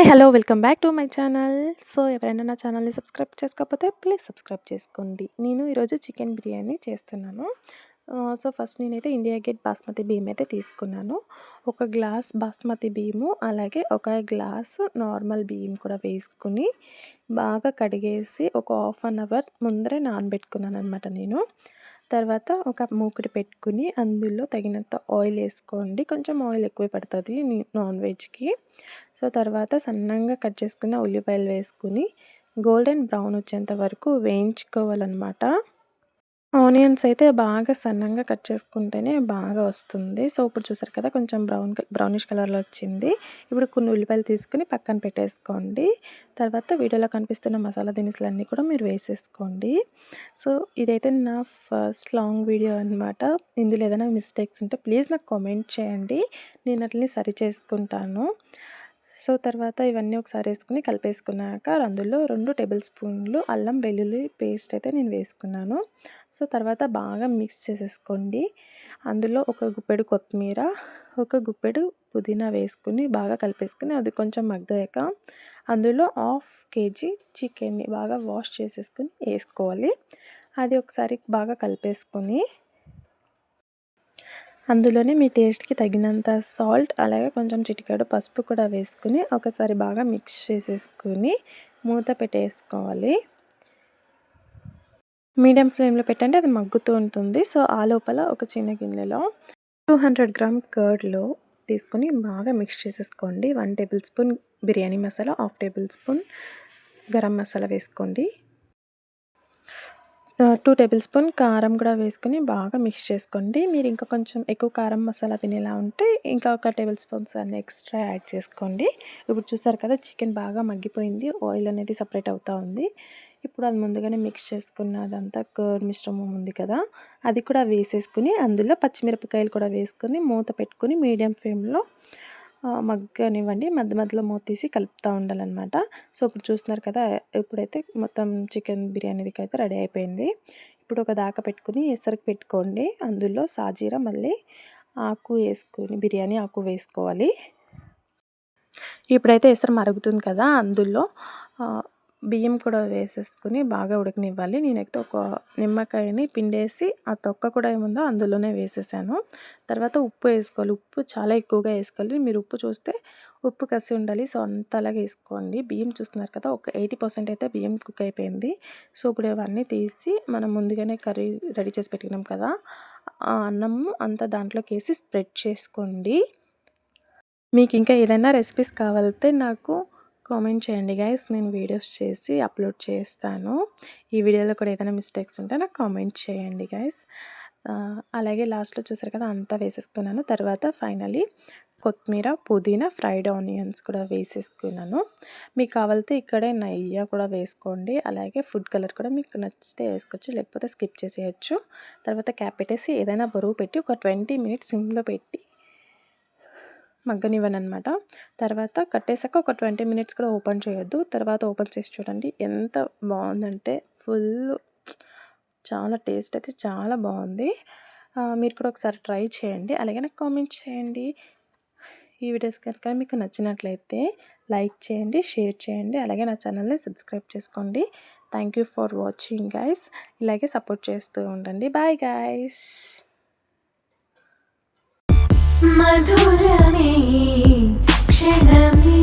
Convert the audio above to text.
Hi hello welcome back to my channel. So ఎవరైనా నా ఛానల్ని సబ్స్క్రైబ్ చేసుకోకపోతే ప్లీజ్ సబ్స్క్రైబ్ చేసుకోండి. నేను ఈరోజు చికెన్ బిర్యానీ చేస్తున్నాను. సో ఫస్ట్ నేనైతే ఇండియా గేట్ బాస్మతి బియ్యం అయితే తీసుకున్నాను. ఒక గ్లాస్ బాస్మతి బియ్యము, అలాగే ఒక గ్లాస్ నార్మల్ బియ్యం కూడా వేసుకుని బాగా కడిగేసి ఒక హాఫ్ అన్ అవర్ ముందరే నానబెట్టుకున్నాను అనమాట నేను. తర్వాత ఒక మూకుడు పెట్టుకుని అందులో తగినంత ఆయిల్ వేసుకోండి. కొంచెం ఆయిల్ ఎక్కువ పడుతుంది నాన్ వెజ్కి. సో తర్వాత సన్నంగా కట్ చేసుకున్న ఉల్లిపాయలు వేసుకుని గోల్డెన్ బ్రౌన్ వచ్చేంత వరకు వేయించుకోవాలన్నమాట. ఆనియన్స్ అయితే బాగా సన్నంగా కట్ చేసుకుంటేనే బాగా వస్తుంది. సో ఇప్పుడు చూసారు కదా, కొంచెం బ్రౌనిష్ కలర్లో వచ్చింది. ఇప్పుడు కొన్ని ఉల్లిపాయలు తీసుకుని పక్కన పెట్టేసుకోండి. తర్వాత వీడియోలో కనిపిస్తున్న మసాలా దినుసులన్నీ కూడా మీరు వేసేసుకోండి. సో ఇదైతే నా ఫస్ట్ లాంగ్ వీడియో అనమాట. ఇందులో ఏదైనా మిస్టేక్స్ ఉంటే ప్లీజ్ నాకు కామెంట్ చేయండి, నేను అట్లని సరి చేసుకుంటాను. సో తర్వాత ఇవన్నీ ఒకసారి వేసుకుని కలిపేసుకున్నాక అందులో 2 టేబుల్ స్పూన్లు అల్లం వెల్లుల్లి పేస్ట్ అయితే నేను వేసుకున్నాను. సో తర్వాత బాగా మిక్స్ చేసేసుకోండి. అందులో ఒక గుప్పెడు కొత్తిమీర, ఒక గుప్పెడు పుదీనా వేసుకుని బాగా కలిపేసుకుని అది కొంచెం మగ్గాక అందులో 1/2 kg చికెన్ని బాగా వాష్ చేసేసుకుని వేసుకోవాలి. అది ఒకసారి బాగా కలిపేసుకొని అందులోనే మీ టేస్ట్కి తగినంత సాల్ట్, అలాగే కొంచెం చిటికెడు పసుపు కూడా వేసుకుని ఒకసారి బాగా మిక్స్ చేసేసుకుని మూత పెట్టేసుకోవాలి. మీడియం ఫ్లేమ్లో పెట్టండి, అది మగ్గుతూ ఉంటుంది. సో ఆ లోపల ఒక చిన్న గిన్నెలో 200 గ్రామ్ కర్డ్లో తీసుకొని బాగా మిక్స్ చేసేసుకోండి. 1 table spoon biryani masala, 1/2 table spoon garam masala వేసుకోండి. 2 టేబుల్ స్పూన్ కారం కూడా వేసుకొని బాగా మిక్స్ చేసుకోండి. మీరు ఇంకా కొంచెం ఎక్కువ కారం మసాలా తినేలా ఉంటే ఇంకా ఒక టేబుల్ స్పూన్స్ అన్ని ఎక్స్ట్రా యాడ్ చేసుకోండి. ఇప్పుడు చూసారు కదా, చికెన్ బాగా మగ్గిపోయింది, ఆయిల్ అనేది సపరేట్ అవుతూ ఉంది. ఇప్పుడు అది ముందుగానే మిక్స్ చేసుకున్న అదంతా కర్డ్ మిశ్రమం ఉంది కదా, అది కూడా వేసేసుకుని అందులో పచ్చిమిరపకాయలు కూడా వేసుకొని మూత పెట్టుకుని మీడియం ఫ్లేమ్లో మగ్గనివ్వండి. మధ్య మధ్యలో మూత తీసి కలుపుతూ ఉండాలన్నమాట. సో ఇప్పుడు చూస్తున్నారు కదా, ఇప్పుడైతే మొత్తం చికెన్ బిర్యానీకి అయితే రెడీ అయిపోయింది. ఇప్పుడు ఒక దాకా పెట్టుకుని ఎసరికి పెట్టుకోండి. అందులో సాజీరా మళ్ళీ ఆకు వేసుకుని బిర్యానీ ఆకు వేసుకోవాలి. ఇప్పుడైతే ఎసరు మరుగుతుంది కదా, అందులో బియ్యం కూడా వేసేసుకుని బాగా ఉడకనివ్వాలి. నేనైతే ఒక నిమ్మకాయని పిండేసి ఆ తొక్క కూడా ఏముందో అందులోనే వేసేసాను. తర్వాత ఉప్పు వేసుకోవాలి. ఉప్పు చాలా ఎక్కువగా వేసుకోవాలి. మీరు ఉప్పు చూస్తే ఉప్పు కసి ఉండాలి. సో అంతలాగా వేసుకోండి. బియ్యం చూస్తున్నారు కదా, ఒక 80% అయితే బియ్యం కుక్ అయిపోయింది. సో ఇప్పుడు ఇవన్నీ తీసి మనం ముందుగానే కర్రీ రెడీ చేసి పెట్టుకున్నాం కదా, ఆ అన్నము అంతా దాంట్లోకి వేసి స్ప్రెడ్ చేసుకోండి. మీకు ఇంకా ఏదైనా రెసిపీస్ కావాలంటే నాకు కామెంట్ చేయండి గైస్, నేను వీడియోస్ చేసి అప్లోడ్ చేస్తాను. ఈ వీడియోలో కూడా ఏదైనా మిస్టేక్స్ ఉంటే నాకు కామెంట్ చేయండి గైస్. అలాగే లాస్ట్లో చూసారు కదా, అంతా వేసేసుకున్నాను. తర్వాత ఫైనలీ కొత్తిమీర, పుదీనా, ఫ్రైడ్ ఆనియన్స్ కూడా వేసేసుకున్నాను. మీకు కావాలితే ఇక్కడే నెయ్యి కూడా వేసుకోండి. అలాగే ఫుడ్ కలర్ కూడా మీకు నచ్చితే వేసుకోవచ్చు, లేకపోతే స్కిప్ చేసేయచ్చు. తర్వాత క్యాప్ పెట్టేసి ఏదైనా బరువు పెట్టి ఒక 20 మినిట్స్ సిమ్లో పెట్టి మగ్గనివ్వను అనమాట. తర్వాత కట్టేసాక ఒక 20 మినిట్స్ కూడా ఓపెన్ చేయొద్దు. తర్వాత ఓపెన్ చేసి చూడండి, ఎంత బాగుందంటే చాలా టేస్ట్ అయితే చాలా బాగుంది. మీరు కూడా ఒకసారి ట్రై చేయండి, అలాగే నాకు కామెంట్ చేయండి. ఈ వీడియోస్ కనుక మీకు నచ్చినట్లయితే లైక్ చేయండి, షేర్ చేయండి, అలాగే నా ఛానల్ని సబ్స్క్రైబ్ చేసుకోండి. Thank you for watching guys. ఇలాగే సపోర్ట్ చేస్తూ ఉండండి. Bye guys. మధురమే క్షణమే